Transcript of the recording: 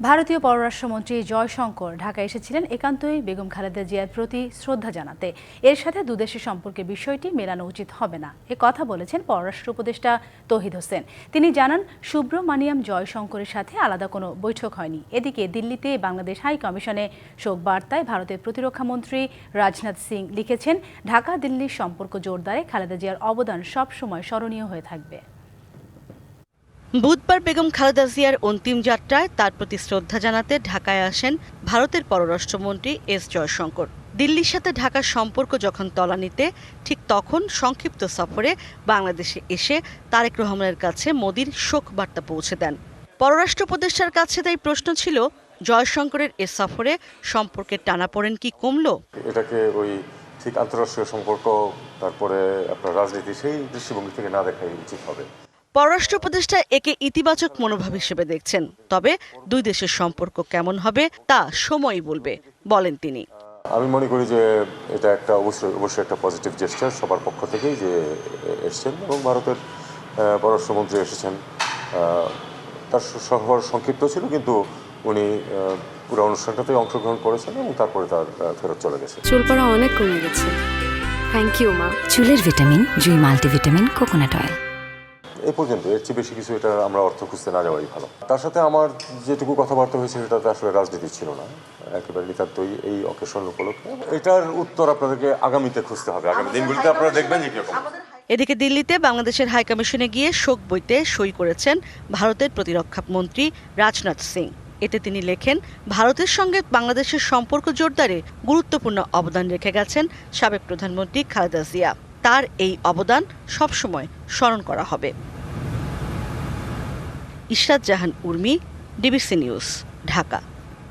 ভারতীয় পররাষ্ট্রমন্ত্রী জয়শঙ্কর ঢাকায় এসেছিলেন একান্তই বেগম খালেদা জিয়ার প্রতি শ্রদ্ধা জানাতে। এর সাথে দুদেশের সম্পর্কের বিষয়টি মেলানো উচিত হবে না, এ কথা বলেছেন পররাষ্ট্র উপদেষ্টা তৌহিদ হোসেন। তিনি জানান, সুব্রমানিয়াম জয়শঙ্করের সাথে আলাদা কোনো বৈঠক হয়নি। এদিকে দিল্লিতে বাংলাদেশ হাই কমিশনে শোক বার্তায় ভারতের প্রতিরক্ষা মন্ত্রী রাজনাথ সিং লিখেছেন, ঢাকা দিল্লির সম্পর্ক জোরদারে খালেদা জিয়ার অবদান সবসময় স্মরণীয় হয়ে থাকবে। বুধবার বেগম খালেদা জিয়ার অন্তিম যাত্রায় তার প্রতি শ্রদ্ধা জানাতে ঢাকায় আসেন ভারতের পররাষ্ট্রমন্ত্রী এস জয়শঙ্কর। দিল্লির সাথে ঢাকার সম্পর্ক যখন তলানিতে, ঠিক তখন সংক্ষিপ্ত সফরে বাংলাদেশে এসে তারেক রহমানের কাছে মোদির শোক বার্তা পৌঁছে দেন। পররাষ্ট্র উপদেষ্টার কাছে তাই প্রশ্ন ছিল, জয়শঙ্করের এ সফরে সম্পর্কের টানাপোড়েন কি কমলো? এটাকে ওই ঠিক আন্তঃরাষ্ট্রীয় সম্পর্ক, তারপরে আপনার রাজনীতি, সেই দৃষ্টিভঙ্গি থেকে না দেখাই উচিত হবে। পররাষ্ট্র উপদেষ্টা একে ইতিবাচক মনোভাব হিসেবে দেখছেন, তবে দুই দেশের সম্পর্ক কেমন হবে তা সময়ই বলবে বলেন তিনি। আমি মনে করি যে এটা একটা অবশ্যই একটা পজিটিভ জেস্টার সবার পক্ষ থেকেই, যে এসছেন এবং ভারতের পররাষ্ট্রমন্ত্রী এসেছেন। তার সফর সংক্ষিপ্ত ছিল, কিন্তু উনি পুরো অনুষ্ঠানটাতে অংশগ্রহণ করেছেন এবং তারপরে তার ফেরত চলে গেছে। চুল পড়া অনেক কমে গেছে। থ্যাংক ইউ মা। চুলের ভিটামিন জুই মাল্টিভিটামিন কোকোনাট অয়েল। এই পর্যন্ত, এর চেয়ে বেশি কিছু এটা আমরা অর্থ খুঁজতে না যাওয়াই ভালো। তার সাথে আমার যেটুকু কথাবার্তা হয়েছে সেটাতে আসলে রাজনীতি ছিল না, একেবারে নিতান্তই এই অকেশন উপলক্ষে। এটার উত্তর আপনাদেরকে আগামীতে খুঁজতে হবে, আগামী দিনগুলিতে আপনারা দেখবেন যে কিরকম। এদিকে দিল্লিতে বাংলাদেশের হাইকমিশনে গিয়ে শোক বইতে সই করেছেন ভারতের প্রতিরক্ষা মন্ত্রী রাজনাথ সিং। এতে তিনি লেখেন, ভারতের সঙ্গে বাংলাদেশের সম্পর্ক জোরদারে গুরুত্বপূর্ণ অবদান রেখে গেছেন সাবেক প্রধানমন্ত্রী খালেদা জিয়া। তার এই অবদান সবসময় স্মরণ করা হবে। ইশরাত জাহান উর্মি, ডিবিসি নিউজ, ঢাকা।